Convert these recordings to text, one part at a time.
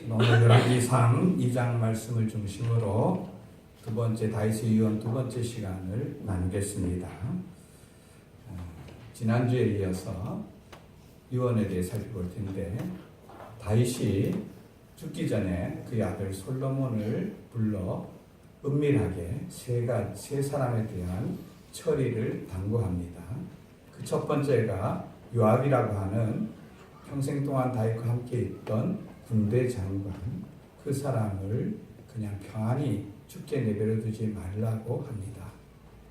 오늘 열왕기상 2장 말씀을 중심으로 두 번째 다윗의 유언 두 번째 시간을 나누겠습니다. 지난주에 이어서 유언에 대해 살펴볼 텐데, 다윗이 죽기 전에 그의 아들 솔로몬을 불러 은밀하게 세 사람에 대한 처리를 당부합니다. 그 첫 번째가 요압이라고 하는 평생 동안 다윗과 함께 있던 군대 장관, 그 사람을 그냥 평안히 죽게 내버려 두지 말라고 합니다.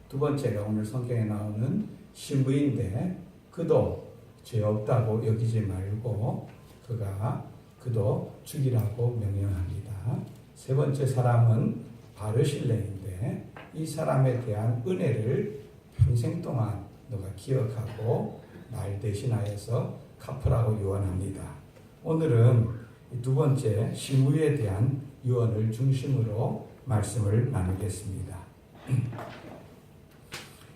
두 번째가 오늘 성경에 나오는 시므이인데, 그도 죄 없다고 여기지 말고 그도 죽이라고 명령합니다. 세 번째 사람은 바르실레인데, 이 사람에 대한 은혜를 평생 동안 너가 기억하고 날 대신하여서 갚으라고 유언합니다. 오늘은 두 번째 시므이에 대한 유언을 중심으로 말씀을 나누겠습니다.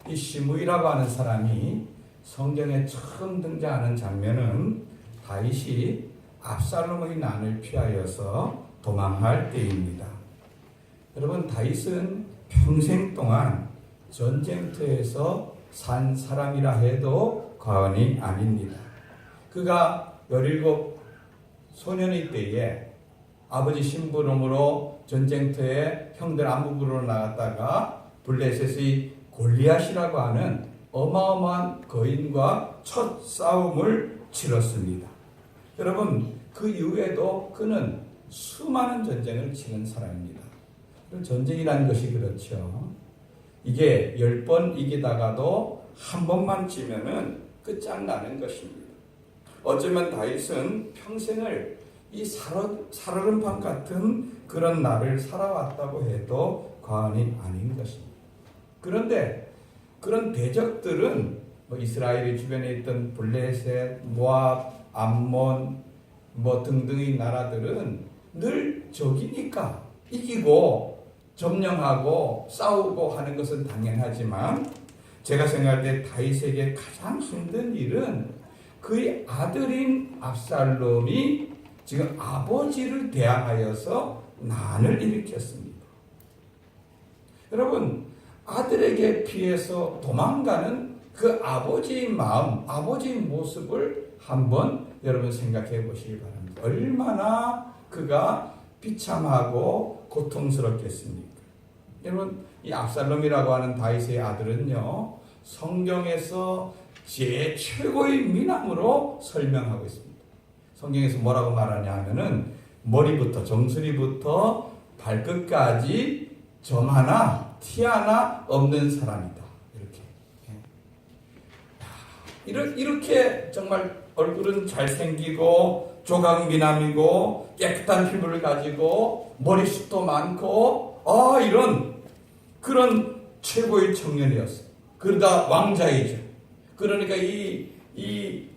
이 시므이라고 하는 사람이 성경에 처음 등장하는 장면은 다윗이 압살롬의 난을 피하여서 도망할 때입니다. 여러분, 다윗은 평생 동안 전쟁터에서 산 사람이라 해도 과언이 아닙니다. 그가 17 소년의 때에 아버지 심부름으로 전쟁터에 형들 안부 부르러 나갔다가 블레셋의 골리앗이라고 하는 어마어마한 거인과 첫 싸움을 치렀습니다. 여러분, 그 이후에도 그는 수많은 전쟁을 치른 사람입니다. 전쟁이라는 것이 그렇죠. 이게 10번 이기다가도 한 번만 지면은 끝장나는 것입니다. 어쩌면 다윗은 평생을 이 살얼음판 같은 그런 날을 살아왔다고 해도 과언이 아닌 것입니다. 그런데 그런 대적들은 이스라엘의 주변에 있던 블레셋, 모압, 암몬 등등의 나라들은 늘 적이니까 이기고 점령하고 싸우고 하는 것은 당연하지만, 제가 생각할 때 다윗에게 가장 힘든 일은 그의 아들인 압살롬이 지금 아버지를 대항하여서 난을 일으켰습니다. 여러분, 아들에게 피해서 도망가는 그 아버지의 마음, 아버지의 모습을 한번 여러분 생각해 보시기 바랍니다. 얼마나 그가 비참하고 고통스럽겠습니까? 여러분, 이 압살롬이라고 하는 다윗의 아들은요, 성경에서 최고의 미남으로 설명하고 있습니다. 성경에서 뭐라고 말하냐 하면은 머리부터 정수리부터 발끝까지 점 하나 티 하나 없는 사람이다. 이렇게 정말 얼굴은 잘생기고 조각미남이고 깨끗한 피부를 가지고 머리숱도 많고 이런 그런 최고의 청년이었어요. 그러다 왕자이죠. 그러니까 이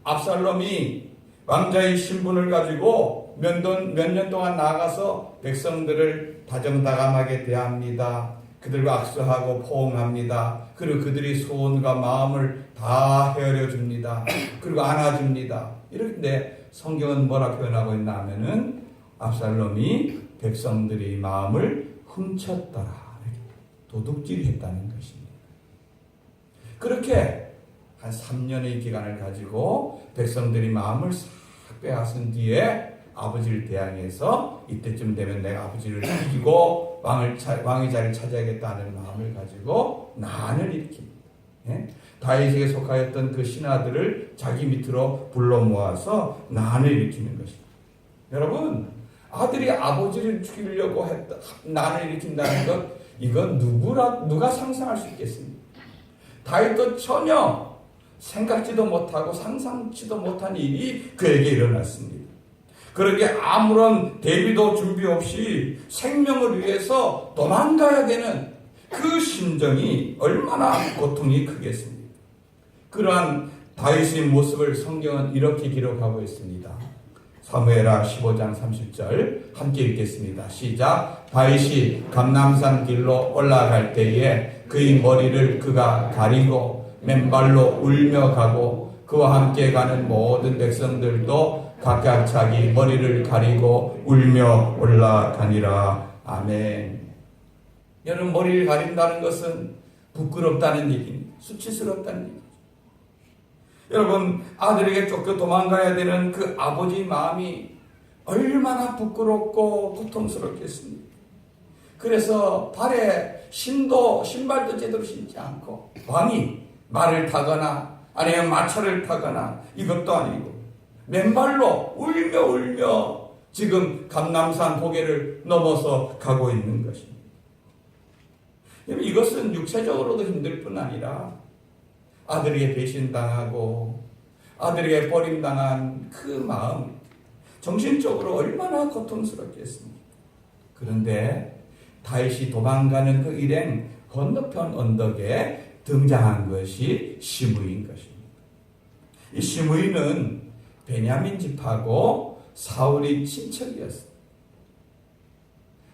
압살롬이 왕자의 신분을 가지고 몇 년 동안 나가서 백성들을 다정다감하게 대합니다. 그들과 악수하고 포옹합니다. 그리고 그들의 소원과 마음을 다 헤아려 줍니다. 그리고 안아줍니다. 이런데 성경은 뭐라 표현하고 있나 하면은 압살롬이 백성들의 마음을 훔쳤더라. 도둑질했다는 것입니다. 그렇게 한 3년의 기간을 가지고 백성들이 마음을 싹 빼앗은 뒤에 아버지를 대항해서 이때쯤 되면 내가 아버지를 이기고 왕의 자리를 차지하겠다는 마음을 가지고 난을 일으킵니다. 예? 다윗에게 속하였던 그 신하들을 자기 밑으로 불러 모아서 난을 일으키는 것입니다. 여러분, 아들이 아버지를 죽이려고 난을 일으킨다는 것, 이건 누가 상상할 수 있겠습니까? 다윗도 전혀 생각지도 못하고 상상치도 못한 일이 그에게 일어났습니다. 그러게 아무런 대비도 준비 없이 생명을 위해서 도망가야 되는 그 심정이 얼마나 고통이 크겠습니까? 그러한 다윗의 모습을 성경은 이렇게 기록하고 있습니다. 사무엘하 15장 30절 함께 읽겠습니다. 시작. 다윗이 감람산 길로 올라갈 때에 그의 머리를 그가 가리고 맨발로 울며 가고 그와 함께 가는 모든 백성들도 각각 자기 머리를 가리고 울며 올라가니라. 아멘. 여러분, 머리를 가린다는 것은 부끄럽다는 얘기입니다. 수치스럽다는 얘기죠. 여러분, 아들에게 쫓겨 도망가야 되는 그 아버지 마음이 얼마나 부끄럽고 고통스럽겠습니까? 그래서 발에 신발도 제대로 신지 않고 왕이 말을 타거나 아니면 마차를 타거나 이것도 아니고 맨발로 울며 지금 감람산 고개를 넘어서 가고 있는 것입니다. 이것은 육체적으로도 힘들 뿐 아니라 아들에게 배신당하고 아들에게 버림당한 그 마음, 정신적으로 얼마나 고통스럽겠습니까? 그런데 다윗이 도망가는 그 일행 건너편 언덕에 등장한 것이 시므이인 것입니다. 이 시므이는 베냐민 집하고 사울의 친척이었습니다.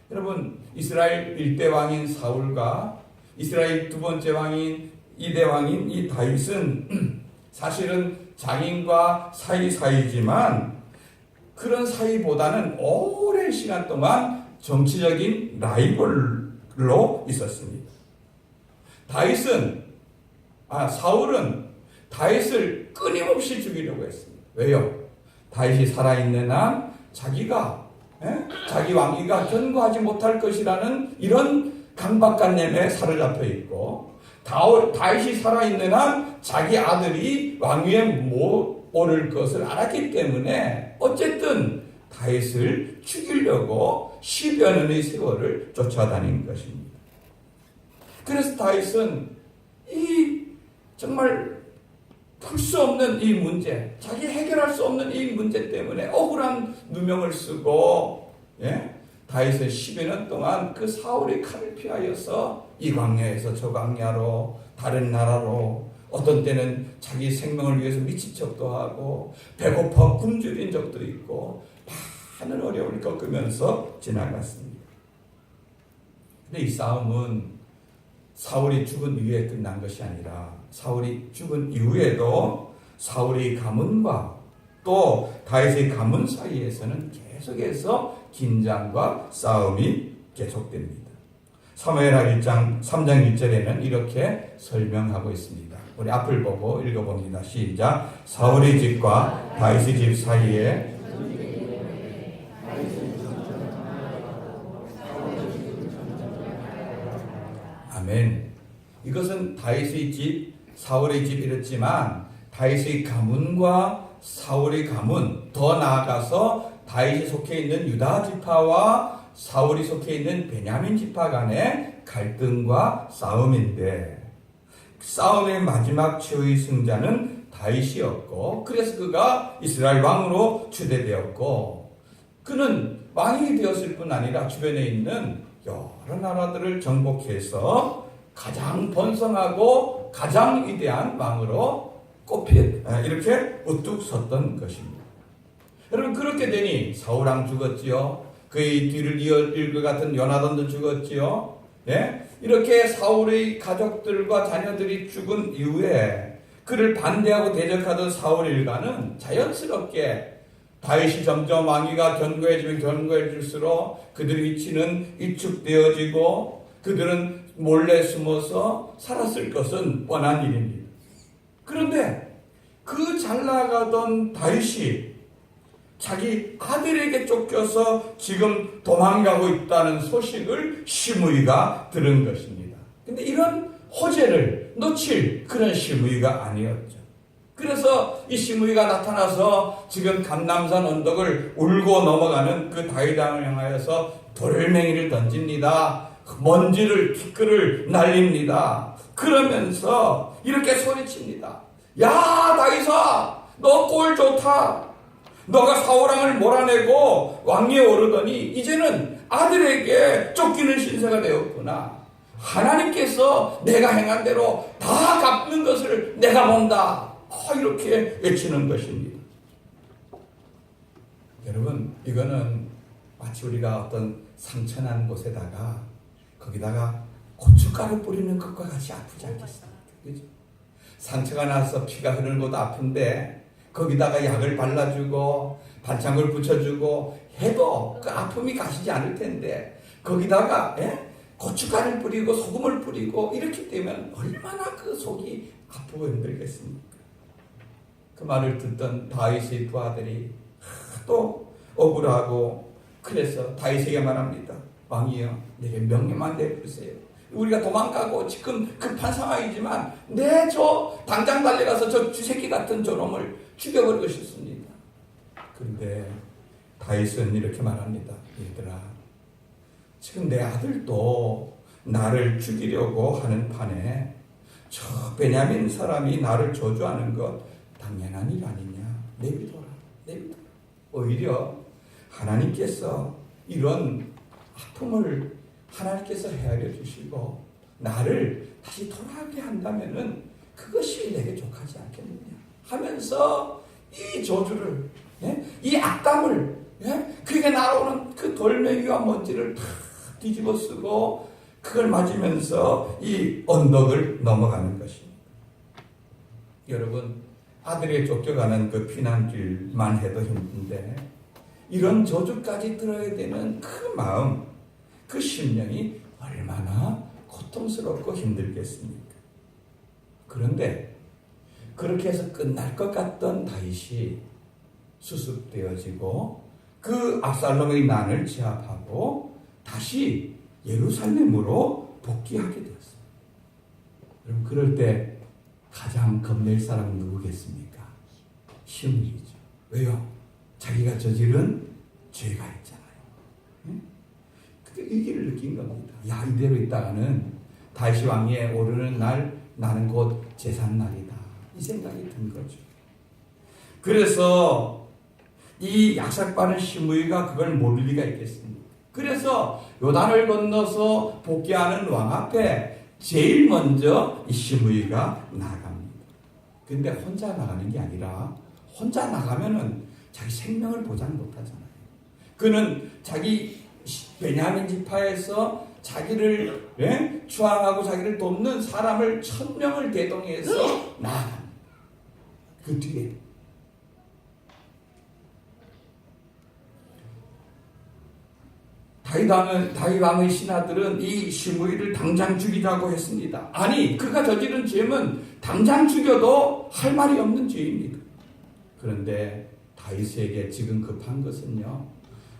여러분, 이스라엘 1대 왕인 사울과 이스라엘 두 번째 왕인 2대 왕인 이 다윗은 사실은 장인과 사이지만 그런 사이보다는 오랜 시간 동안 정치적인 라이벌로 있었습니다. 사울은 다윗을 끊임없이 죽이려고 했습니다. 왜요? 다윗이 살아있는 한 자기 왕위가 견고하지 못할 것이라는 이런 강박관념에 사로잡혀 있고, 다윗이 살아있는 한 자기 아들이 왕위에 못 오를 것을 알았기 때문에 어쨌든 다윗을 죽이려고 10여 년의 세월을 쫓아다닌 것입니다. 그래서 다윗은 이 정말 풀 수 없는 이 문제, 자기 해결할 수 없는 이 문제 때문에 억울한 누명을 쓰고, 다윗은 10여 년 동안 그 사울의 칼을 피하여서 이 광야에서 저 광야로, 다른 나라로, 어떤 때는 자기 생명을 위해서 미친 척도 하고 배고파 굶주린 적도 있고 많은 어려움을 겪으면서 지나갔습니다. 근데 이 싸움은 사울이 죽은 이후에 끝난 것이 아니라 사울이 죽은 이후에도 사울의 가문과 또 다윗의 가문 사이에서는 계속해서 긴장과 싸움이 계속됩니다. 사무엘하 1장 3장 1절에는 이렇게 설명하고 있습니다. 우리 앞을 보고 읽어봅니다. 시작. 사울의 집과 다윗의 집 사이에 아멘. 이것은 다윗의 집, 사울의 집 이랬지만 다윗의 가문과 사울의 가문, 더 나아가서 다윗이 속해 있는 유다 지파와 사울이 속해 있는 베냐민 지파 간의 갈등과 싸움인데, 싸움의 마지막 최후의 승자는 다윗이었고, 그래서 그가 이스라엘 왕으로 추대되었고, 그는 왕이 되었을 뿐 아니라 주변에 있는 여러 나라들을 정복해서 가장 번성하고 가장 위대한 왕으로 이렇게 우뚝 섰던 것입니다. 여러분, 그렇게 되니 사울왕 죽었지요. 그의 뒤를 이을 것 같은 요나단도 죽었지요. 이렇게 사울의 가족들과 자녀들이 죽은 이후에 그를 반대하고 대적하던 사울 일가는 자연스럽게 다윗이 점점 왕위가 견고해질수록 그들의 위치는 위축되어지고 그들은 몰래 숨어서 살았을 것은 뻔한 일입니다. 그런데 그 잘 나가던 다윗이 자기 아들에게 쫓겨서 지금 도망가고 있다는 소식을 시므이가 들은 것입니다. 근데 이런 호재를 놓칠 그런 시므이가 아니었죠. 그래서 이 시므이가 나타나서 지금 감람산 언덕을 울고 넘어가는 그 다윗왕을 향하여서 돌멩이를 던집니다. 먼지를 티끌을 날립니다. 그러면서 이렇게 소리칩니다. 야, 다윗아, 너 꼴 좋다. 너가 사울왕을 몰아내고 왕위에 오르더니 이제는 아들에게 쫓기는 신세가 되었구나. 하나님께서 내가 행한 대로 다 갚는 것을 내가 본다. 이렇게 외치는 것입니다. 여러분, 이거는 마치 우리가 어떤 상처난 곳에다가 거기다가 고춧가루 뿌리는 것과 같이 아프지 않겠습니까? 그죠? 상처가 나서 피가 흐르는 것도 아픈데 거기다가 약을 발라주고 반창고를 붙여주고 해도 그 아픔이 가시지 않을 텐데 거기다가 고춧가루를 뿌리고 소금을 뿌리고 이렇게 되면 얼마나 그 속이 아프고 힘들겠습니까? 그 말을 듣던 다윗의 두 아들이 또 억울하고 그래서 다윗에게 말합니다. 왕이여, 내게 명령만 내려주세요. 우리가 도망가고 지금 급한 상황이지만 저 당장 달려가서 저 쥐새끼 같은 저놈을 죽여버리고 싶습니다. 그런데 다윗은 이렇게 말합니다. 얘들아, 지금 내 아들도 나를 죽이려고 하는 판에 저 베냐민 사람이 나를 저주하는 것 당연한 일 아니냐. 내비둬라. 오히려 하나님께서 이런 아픔을 하나님께서 헤아려 주시고 나를 다시 돌아가게 한다면은 그것이 내게 족하지 않겠느냐 하면서 이 저주를, 이 악담을, 그게 날아오는 그 돌멩이와 먼지를 다 뒤집어 쓰고 그걸 맞으면서 이 언덕을 넘어가는 것입니다. 여러분, 아들이 쫓겨가는 그 피난길만 해도 힘든데 이런 저주까지 들어야 되는 그 마음, 그 심령이 얼마나 고통스럽고 힘들겠습니까? 그런데 그렇게 해서 끝날 것 같던 다윗이 수습되어지고 그 압살롬의 난을 제압하고 다시 예루살렘으로 복귀하게 되었습니다. 그럼 그럴 때 가장 겁낼 사람은 누구겠습니까? 시므이죠. 왜요? 자기가 저지른 죄가 있잖아요. 그 위기를 느낀 겁니다. 야, 이대로 있다가는 다윗 왕위에 오르는 날 나는 곧 제삿날이다. 이 생각이 든 거죠. 그래서 이 약삭빠른 시므이가 그걸 모를 리가 있겠습니까? 그래서 요단을 건너서 복귀하는 왕 앞에 제일 먼저 이 시므이가 나갑니다. 근데 혼자 나가는 게 아니라 혼자 나가면은 자기 생명을 보장 못 하잖아요. 그는 자기 베냐민 지파에서 자기를 추앙하고 자기를 돕는 사람을 1000명을 대동해서 나갑니다. 그 뒤에 다윗 왕의 신하들은 이 시므이를 당장 죽이자고 했습니다. 아니, 그가 저지른 죄는 당장 죽여도 할 말이 없는 죄입니다. 그런데 다윗에게 지금 급한 것은요,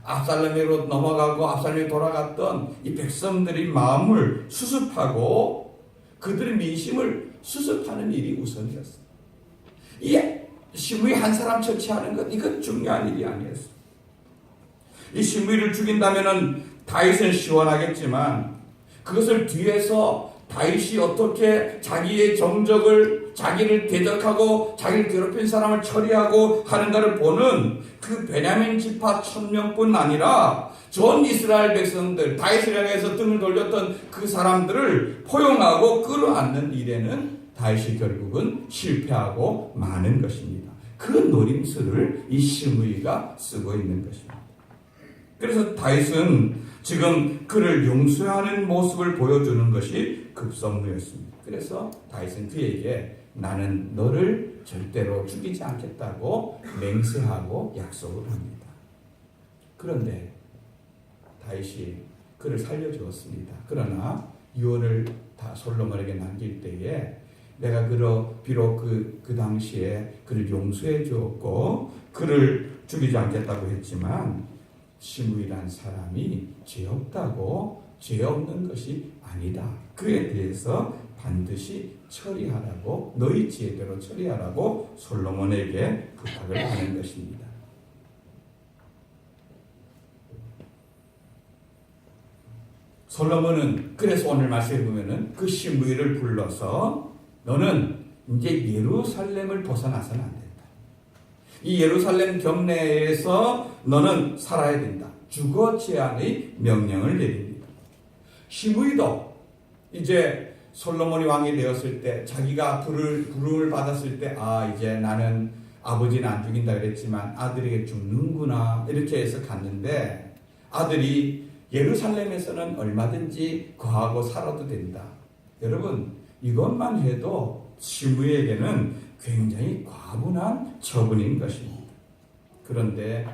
압살롬으로 넘어가고 압살롬에 돌아갔던 이 백성들의 마음을 수습하고 그들의 민심을 수습하는 일이 우선이었어요. 이 시므이 한 사람 처치하는 것, 이건 중요한 일이 아니었어요. 이 시므이를 죽인다면은 다윗은 시원하겠지만 그것을 뒤에서 다윗이 어떻게 자기의 정적을, 자기를 대적하고 자기를 괴롭힌 사람을 처리하고 하는가를 보는 그 베냐민 지파 1000명뿐 아니라 전 이스라엘 백성들, 다윗을 향해서 등을 돌렸던 그 사람들을 포용하고 끌어안는 일에는 다윗이 결국은 실패하고 마는 것입니다. 그 노림수를 이 시므이가 쓰고 있는 것입니다. 그래서 다윗은 지금 그를 용서하는 모습을 보여주는 것이 급선무였습니다. 그래서 다윗은 그에게 나는 너를 절대로 죽이지 않겠다고 맹세하고 약속을 합니다. 그런데 다윗이 그를 살려주었습니다. 그러나 유언을 다 솔로몬에게 남길 때에 내가 비록 그 당시에 그를 용서해 주었고 그를 죽이지 않겠다고 했지만 시므이란 사람이 죄 없다고 죄 없는 것이 아니다. 그에 대해서 반드시 처리하라고, 너희 지혜대로 처리하라고 솔로몬에게 부탁을 하는 것입니다. 솔로몬은 그래서 오늘 말씀해 보면은 그 시므이를 불러서 너는 이제 예루살렘을 벗어나서는 안 된다. 이 예루살렘 경내에서 너는 살아야 된다. 주거 제한의 명령을 내립니다. 시므이도 이제 솔로몬이 왕이 되었을 때 자기가 부름을 받았을 때 이제 나는 아버지는 안 죽인다 그랬지만 아들에게 죽는구나 이렇게 해서 갔는데 아들이 예루살렘에서는 얼마든지 거하고 살아도 된다. 여러분, 이것만 해도 시므이에게는 굉장히 과분한 처분인 것입니다. 그런데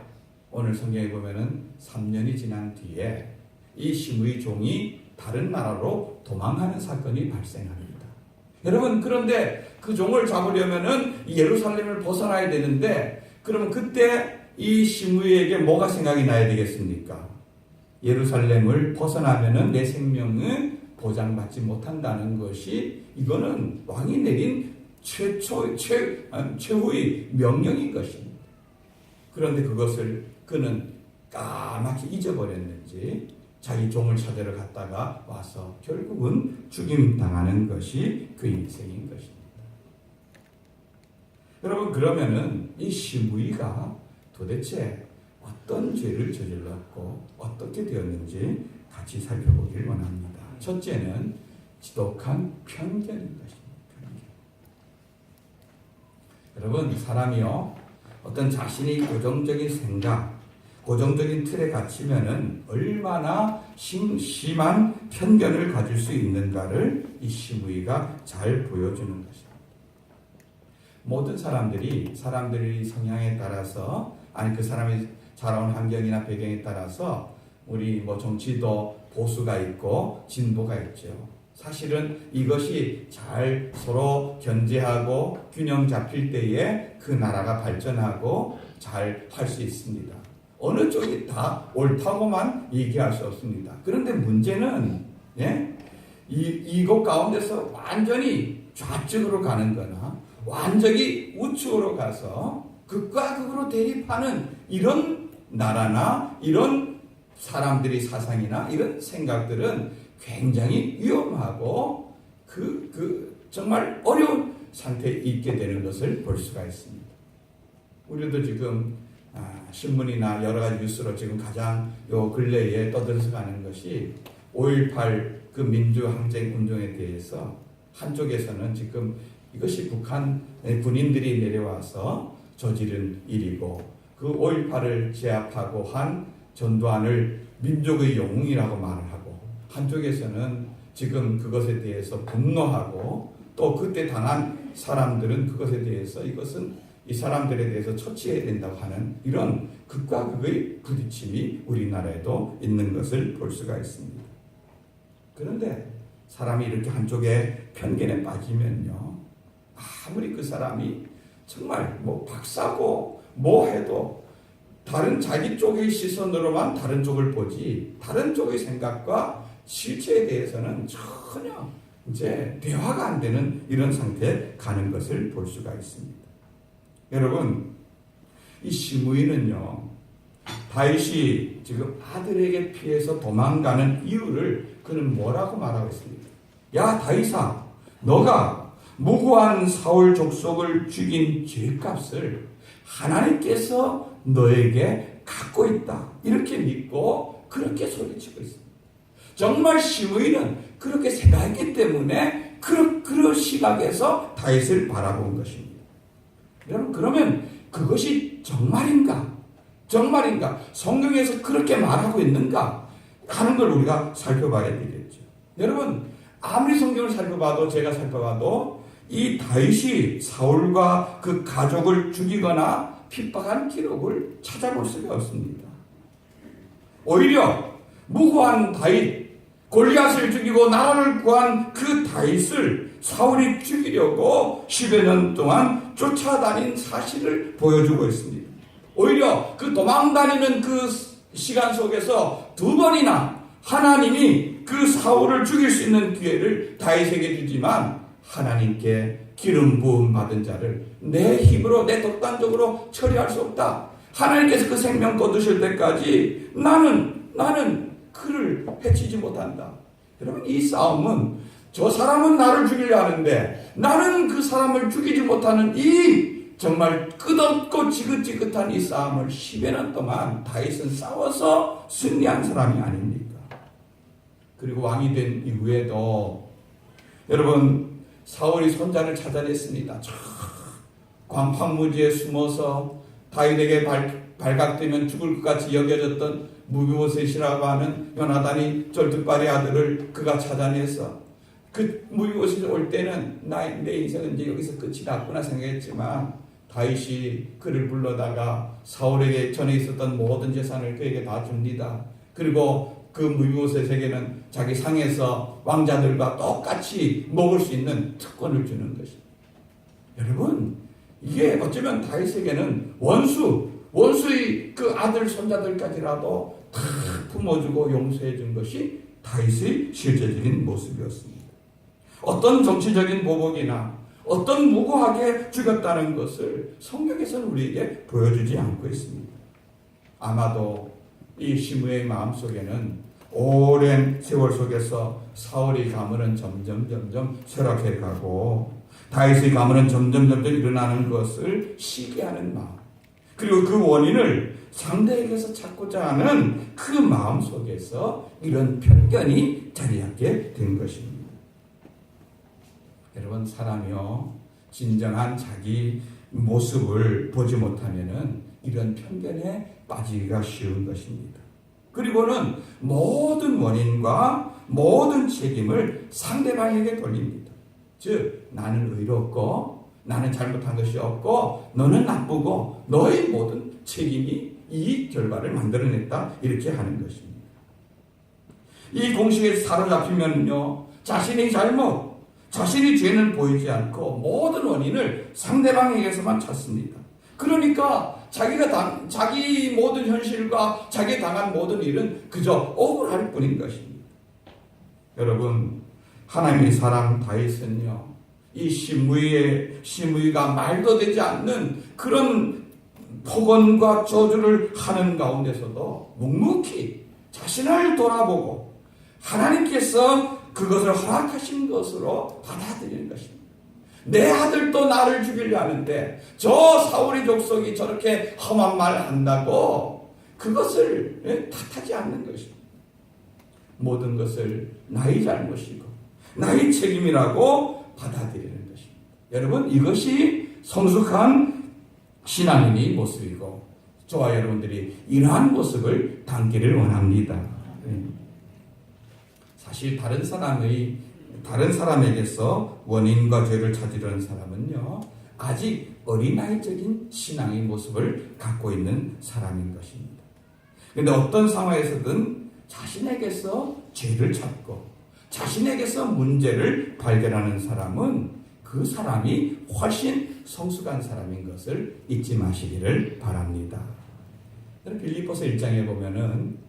오늘 성경에 보면은 3년이 지난 뒤에 이 시므이 종이 다른 나라로 도망하는 사건이 발생합니다. 여러분, 그런데 그 종을 잡으려면은 예루살렘을 벗어나야 되는데, 그러면 그때 이 시므이에게 뭐가 생각이 나야 되겠습니까? 예루살렘을 벗어나면은 내 생명은 보장받지 못한다는 것이, 이거는 왕이 내린 최후의 명령인 것입니다. 그런데 그것을 그는 까맣게 잊어버렸는지 자기 종을 찾으러 갔다가 와서 결국은 죽임당하는 것이 그 인생인 것입니다. 여러분, 그러면은 이 시므이가 도대체 어떤 죄를 저질렀고 어떻게 되었는지 같이 살펴보길 원합니다. 첫째는 지독한 편견인 것입니다. 여러분, 사람이요, 어떤 자신의 고정적인 생각, 고정적인 틀에 갇히면은 얼마나 심한 편견을 가질 수 있는가를 이 시므이가 잘 보여주는 것입니다. 모든 사람들이 성향에 따라서, 아니 그 사람이 자라온 환경이나 배경에 따라서 우리 정치도 보수가 있고 진보가 있죠. 사실은 이것이 잘 서로 견제하고 균형 잡힐 때에 그 나라가 발전하고 잘 할 수 있습니다. 어느 쪽이 다 옳다고만 얘기할 수 없습니다. 그런데 문제는 이것 가운데서 완전히 좌측으로 가는 거나 완전히 우측으로 가서 극과 극으로 대립하는 이런 나라나 이런 사람들의 사상이나 이런 생각들은 굉장히 위험하고 정말 어려운 상태에 있게 되는 것을 볼 수가 있습니다. 우리도 지금 신문이나 여러 가지 뉴스로 지금 가장 요 근래에 떠들어가는 것이 5.18 그 민주항쟁 운동에 대해서 한쪽에서는 지금 이것이 북한의 군인들이 내려와서 저지른 일이고 그 5.18을 제압하고 한 전두환을 민족의 영웅이라고 말을 하고, 한쪽에서는 지금 그것에 대해서 분노하고 또 그때 당한 사람들은 그것에 대해서 이것은 이 사람들에 대해서 처치해야 된다고 하는 이런 극과 극의 부딪힘이 우리나라에도 있는 것을 볼 수가 있습니다. 그런데 사람이 이렇게 한쪽에 편견에 빠지면요, 아무리 그 사람이 정말 박사고 뭐 해도 다른 자기 쪽의 시선으로만 다른 쪽을 보지 다른 쪽의 생각과 실체에 대해서는 전혀 이제 대화가 안 되는 이런 상태에 가는 것을 볼 수가 있습니다. 여러분, 이 시므이는요, 다윗이 지금 아들에게 피해서 도망가는 이유를 그는 뭐라고 말하고 있습니까? 야 다윗아, 너가 무고한 사울 족속을 죽인 죄값을 하나님께서 너에게 갖고 있다, 이렇게 믿고 그렇게 소리치고 있습니다. 정말 시므이는 그렇게 생각했기 때문에 그런 시각에서 다윗을 바라본 것입니다. 여러분, 그러면 그것이 정말인가? 성경에서 그렇게 말하고 있는가? 하는 걸 우리가 살펴봐야 되겠죠. 여러분, 아무리 성경을 살펴봐도, 제가 살펴봐도 이 다윗이 사울과 그 가족을 죽이거나 핍박한 기록을 찾아볼 수가 없습니다. 오히려 무고한 다윗, 골리앗을 죽이고 나라를 구한 그 다윗을 사울이 죽이려고 10여 년 동안 쫓아다닌 사실을 보여주고 있습니다. 오히려 그 도망다니는 그 시간 속에서 2번이나 하나님이 그 사울을 죽일 수 있는 기회를 다윗에게 주지만, 하나님께 기름 부음 받은 자를 내 힘으로, 내 독단적으로 처리할 수 없다. 하나님께서 그 생명 거두실 때까지 나는 그를 해치지 못한다. 여러분, 이 싸움은, 저 사람은 나를 죽이려 하는데 나는 그 사람을 죽이지 못하는 이 정말 끝없고 지긋지긋한 이 싸움을 10여 년 동안 다윗은 싸워서 승리한 사람이 아닙니까? 그리고 왕이 된 이후에도 여러분, 사울이 손자를 찾아냈습니다. 황무지에 숨어서 다윗에게 발각되면 죽을 것 같이 여겨졌던 무비보셋이라고 하는 요나단이 쫄뚝발의 아들을 그가 찾아내서, 그 무비보셋이 올 때는 내 인생은 이제 여기서 끝이 났구나 생각했지만 다윗이 그를 불러다가 사울에게 전에 있었던 모든 재산을 그에게 다 줍니다. 그리고 그 무비보셋에게는 자기 상에서 왕자들과 똑같이 먹을 수 있는 특권을 주는 것입니다. 여러분, 이게 어쩌면 다윗에게는 원수의 그 아들 손자들까지라도 다 품어주고 용서해 준 것이 다윗의 실제적인 모습이었습니다. 어떤 정치적인 보복이나 어떤 무고하게 죽였다는 것을 성경에서는 우리에게 보여주지 않고 있습니다. 아마도 이 시므의 마음속에는 오랜 세월 속에서 사울의 가문은 점점 쇠락해 가고 다윗의 가문은 점점 일어나는 것을 시기하는 마음, 그리고 그 원인을 상대에게서 찾고자 하는 그 마음 속에서 이런 편견이 자리 잡게 된 것입니다. 여러분, 사람이요, 진정한 자기 모습을 보지 못하면은 이런 편견에 빠지기가 쉬운 것입니다. 그리고는 모든 원인과 모든 책임을 상대방에게 돌립니다. 즉, 나는 의롭고 나는 잘못한 것이 없고 너는 나쁘고 너의 모든 책임이 이 결과를 만들어냈다, 이렇게 하는 것입니다. 이 공식에 사로잡히면요, 자신의 잘못, 자신의 죄는 보이지 않고 모든 원인을 상대방에게서만 찾습니다. 그러니까 자기 모든 현실과 자기 당한 모든 일은 그저 억울할 뿐인 것입니다. 여러분, 하나님의 사람 다윗은요, 이 시므이가 말도 되지 않는 그런 폭언과 저주를 하는 가운데서도 묵묵히 자신을 돌아보고 하나님께서 그것을 허락하신 것으로 받아들이는 것입니다. 내 아들도 나를 죽이려 하는데 저 사울의 족속이 저렇게 험한 말을 한다고 그것을 탓하지 않는 것입니다. 모든 것을 나의 잘못이고 나의 책임이라고 받아들이는 것입니다. 여러분, 이것이 성숙한 신앙인의 모습이고 저와 여러분들이 이러한 모습을 담기를 원합니다. 사실 다른 사람에게서 원인과 죄를 찾으려는 사람은요, 아직 어린아이적인 신앙의 모습을 갖고 있는 사람인 것입니다. 그런데 어떤 상황에서든 자신에게서 죄를 찾고 자신에게서 문제를 발견하는 사람은 그 사람이 훨씬 성숙한 사람인 것을 잊지 마시기를 바랍니다. 빌립보서 1장에 보면은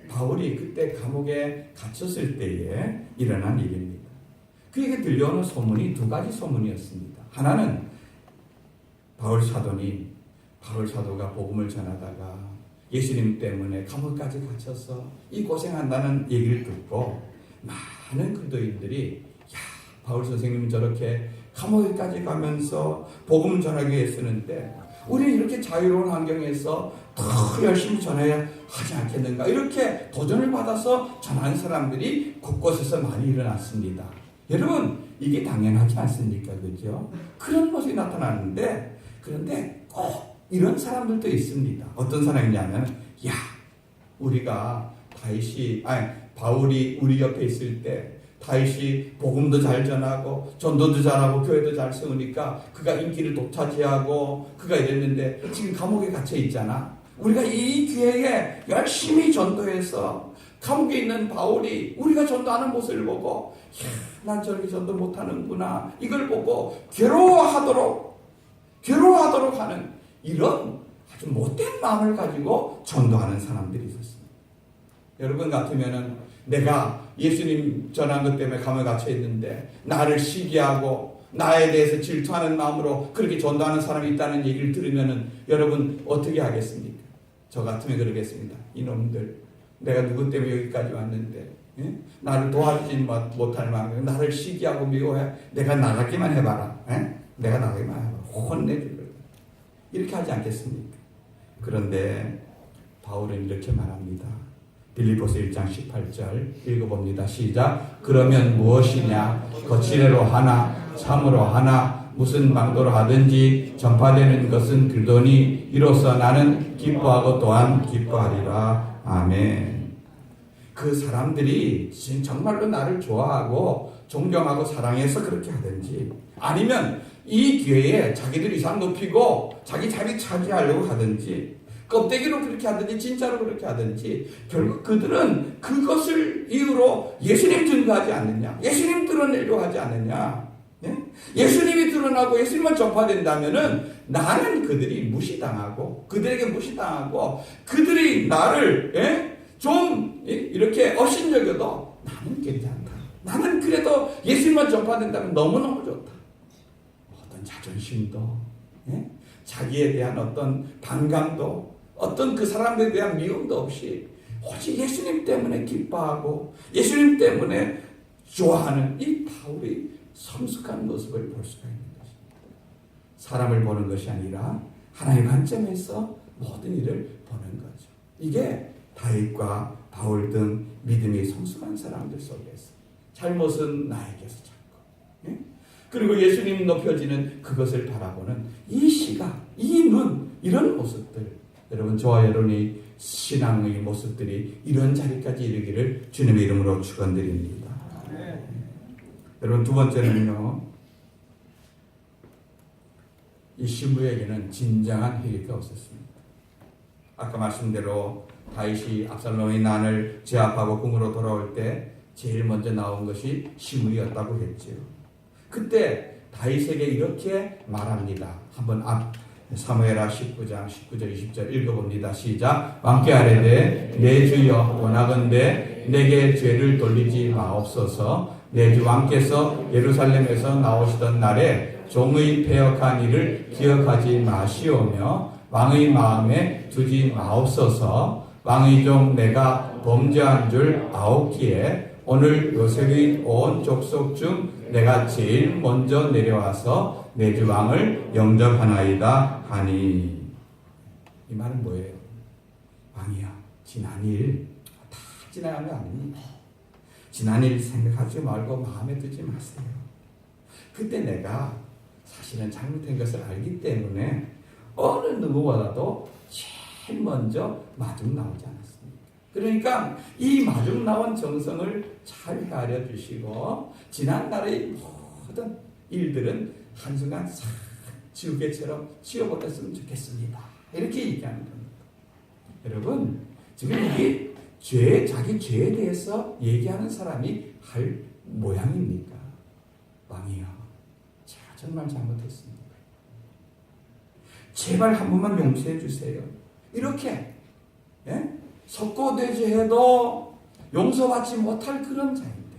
바울이 그때 감옥에 갇혔을 때에 일어난 일입니다. 그에게 들려오는 소문이 두 가지 소문이었습니다. 하나는 바울 사도가 복음을 전하다가 예수님 때문에 감옥까지 갇혀서 이 고생한다는 얘기를 듣고 많은 그리스도인들이 바울 선생님은 저렇게 감옥에까지 가면서 복음 전하기 위해 쓰는데 우리는 이렇게 자유로운 환경에서 더 열심히 전해야 하지 않겠는가, 이렇게 도전을 받아서 전하는 사람들이 곳곳에서 많이 일어났습니다. 여러분, 이게 당연하지 않습니까? 그죠? 그런 모습이 나타나는데, 그런데 꼭 이런 사람들도 있습니다. 어떤 사람이냐면, 바울이 우리 옆에 있을 때 다윗이 복음도 잘 전하고 전도도 잘하고 교회도 잘 세우니까 그가 인기를 독차지하고 그가 이랬는데 지금 감옥에 갇혀 있잖아. 우리가 이 기회에 열심히 전도해서 감옥에 있는 바울이 우리가 전도하는 모습을 보고 난 저렇게 전도 못하는구나, 이걸 보고 괴로워하도록 하는 이런 아주 못된 마음을 가지고 전도하는 사람들이 있었습니다. 여러분 같으면은 내가 예수님 전한 것 때문에 감옥에 갇혀 있는데 나를 시기하고 나에 대해서 질투하는 마음으로 그렇게 전도하는 사람이 있다는 얘기를 들으면은 여러분 어떻게 하겠습니까? 저 같으면 그러겠습니다. 이놈들, 내가 누구 때문에 여기까지 왔는데 나를 도와주지 못할 만큼 나를 시기하고 미워해. 내가 나가기만 해봐라. 내가 나가기만 해봐라. 혼내줄 거다. 이렇게 하지 않겠습니까? 그런데 바울은 이렇게 말합니다. 빌립보서 1장 18절 읽어봅니다. 시작. 그러면 무엇이냐? 거칠애로 하나 참으로 하나 무슨 방도로 하든지 전파되는 것은 그러니 이로써 나는 기뻐하고 또한 기뻐하리라. 아멘. 그 사람들이 정말로 나를 좋아하고 존경하고 사랑해서 그렇게 하든지 아니면 이 기회에 자기들 이상 높이고 자기 자리 차지하려고 하든지 껍데기로 그렇게 하든지 진짜로 그렇게 하든지 결국 그들은 그것을 이유로 예수님 증거하지 않느냐, 예수님 드러내려고 하지 않느냐. 예수님이 드러나고 예수님만 전파된다면은 나는 그들이 무시당하고 그들에게 무시당하고 그들이 나를 좀 이렇게 업신여겨도 나는 괜찮다. 나는 그래도 예수님만 전파된다면 너무너무 좋다. 어떤 자존심도 자기에 대한 어떤 반감도 어떤 그 사람들에 대한 미움도 없이 오직 예수님 때문에 기뻐하고 예수님 때문에 좋아하는 이 바울이 성숙한 모습을 볼 수가 있는 것입니다. 사람을 보는 것이 아니라 하나님의 관점에서 모든 일을 보는 거죠. 이게 다윗과 바울 등 믿음이 성숙한 사람들 속에서 잘못은 나에게서 찾고 그리고 예수님 높여지는 그것을 바라보는 이 시각, 이 눈, 이런 모습들 여러분 저와 여러분의 신앙의 모습들이 이런 자리까지 이르기를 주님의 이름으로 축원드립니다. 여러분 두 번째는요. 이 신부에게는 진정한 회개가 없었습니다. 아까 말씀대로 다윗이 압살롬의 난을 제압하고 궁으로 돌아올 때 제일 먼저 나온 것이 시므이였다고 했지요. 그때 다윗에게 이렇게 말합니다. 한번 사무엘하 19장 19절 20절 읽어봅니다. 시작. 왕께 아뢰되 내 주여 원하건대 내게 죄를 돌리지 마옵소서. 내 주 왕께서 예루살렘에서 나오시던 날에 종의 패역한 일을 기억하지 마시오며 왕의 마음에 두지 마옵소서. 왕의 종 내가 범죄한 줄 아옵기에 오늘 요셉의 온 족속 중 내가 제일 먼저 내려와서 내 주 왕을 영접하나이다 하니. 이 말은 뭐예요? 왕이야 지난 일 다 지나간 거 아닙니다. 지난 일 생각하지 말고 마음에 두지 마세요. 그때 내가 사실은 잘못된 것을 알기 때문에 어느 누구보다도 제일 먼저 마중 나오지 않았습니까? 그러니까 이 마중 나온 정성을 잘 헤아려 주시고 지난날의 모든 일들은 한순간 싹 지우개처럼 지워버렸으면 좋겠습니다. 이렇게 얘기하는 겁니다. 여러분 지금 이게 자기 죄에 대해서 얘기하는 사람이 할 모양입니까? 왕이요, 제가 정말 잘못했습니다. 제발 한 번만 용서해 주세요. 이렇게 석고대죄해도 용서받지 못할 그런 자인데,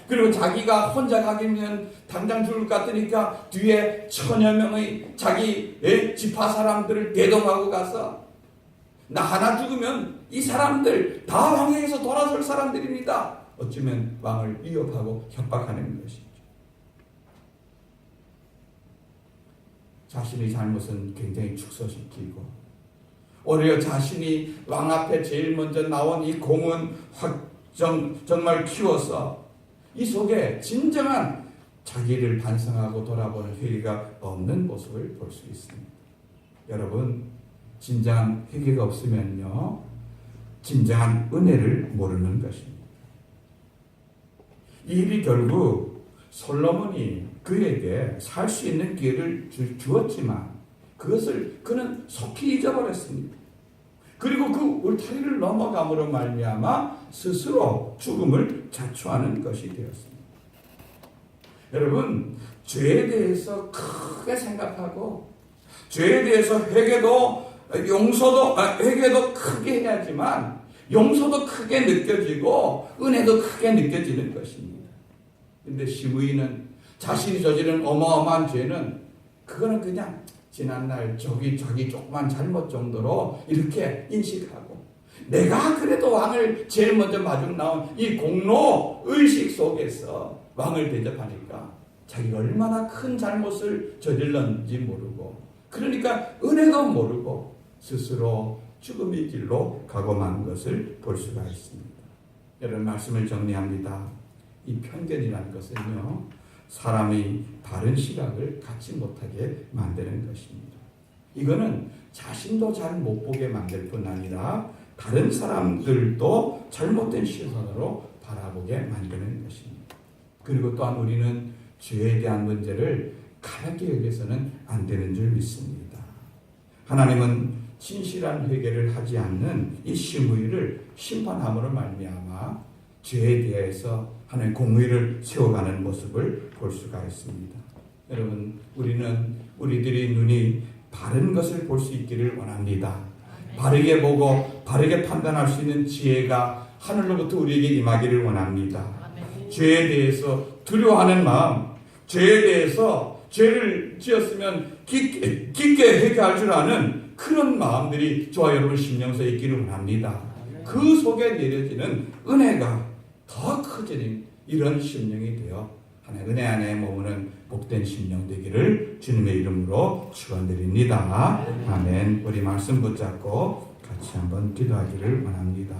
그리고 자기가 혼자 가기면 당장 죽을 것 같으니까 뒤에 1000여 명의 자기 지파 사람들을 대동하고 가서 나 하나 죽으면 이 사람들 다 왕에게서 돌아설 사람들입니다. 어쩌면 왕을 위협하고 협박하는 것이죠. 자신의 잘못은 굉장히 축소시키고 오히려 자신이 왕 앞에 제일 먼저 나온 이 공은 정말 키워서 이 속에 진정한 자기를 반성하고 돌아보는 회개가 없는 모습을 볼 수 있습니다. 여러분 진정한 회개가 없으면요 진정한 은혜를 모르는 것입니다. 이 일이 결국 솔로몬이 그에게 살 수 있는 기회를 주었지만 그것을 그는 속히 잊어버렸습니다. 그리고 그 울타리를 넘어감으로 말미암아 스스로 죽음을 자초하는 것이 되었습니다. 여러분 죄에 대해서 크게 생각하고 죄에 대해서 회개도 크게 해야지만 용서도 크게 느껴지고 은혜도 크게 느껴지는 것입니다. 그런데 시므이는 자신이 저지른 어마어마한 죄는 그거는 그냥 지난날 자기 조그만 잘못 정도로 이렇게 인식하고 내가 그래도 왕을 제일 먼저 마중 나온 이 공로 의식 속에서 왕을 대접하니까 자기가 얼마나 큰 잘못을 저질렀는지 모르고 그러니까 은혜도 모르고 스스로 죽음의 길로 가고 만 것을 볼 수가 있습니다. 여러분 말씀을 정리합니다. 이 편견이라는 것은요 사람의 바른 시각을 갖지 못하게 만드는 것입니다. 이거는 자신도 잘 못 보게 만들 뿐 아니라 다른 사람들도 잘못된 시선으로 바라보게 만드는 것입니다. 그리고 또한 우리는 죄에 대한 문제를 가볍게 여겨서는 안 되는 줄 믿습니다. 하나님은 진실한 회개를 하지 않는 이 시므이를 심판함으로 말미암아 죄에 대해서 하나님의 공의를 세워가는 모습을 볼 수가 있습니다. 여러분, 우리들이 눈이 바른 것을 볼 수 있기를 원합니다. 바르게 보고 바르게 판단할 수 있는 지혜가 하늘로부터 우리에게 임하기를 원합니다. 죄에 대해서 두려워하는 마음, 죄에 대해서 죄를 지었으면 깊게 회개할 줄 아는 그런 마음들이 저와 여러분 심령서에 있기를 원합니다. 그 속에 내려지는 은혜가 더 커지는 이런 심령이 되어 하나님의 은혜 안에 머무는 복된 심령 되기를 주님의 이름으로 축원드립니다. 아멘. 우리 말씀 붙잡고 같이 한번 기도하기를 원합니다.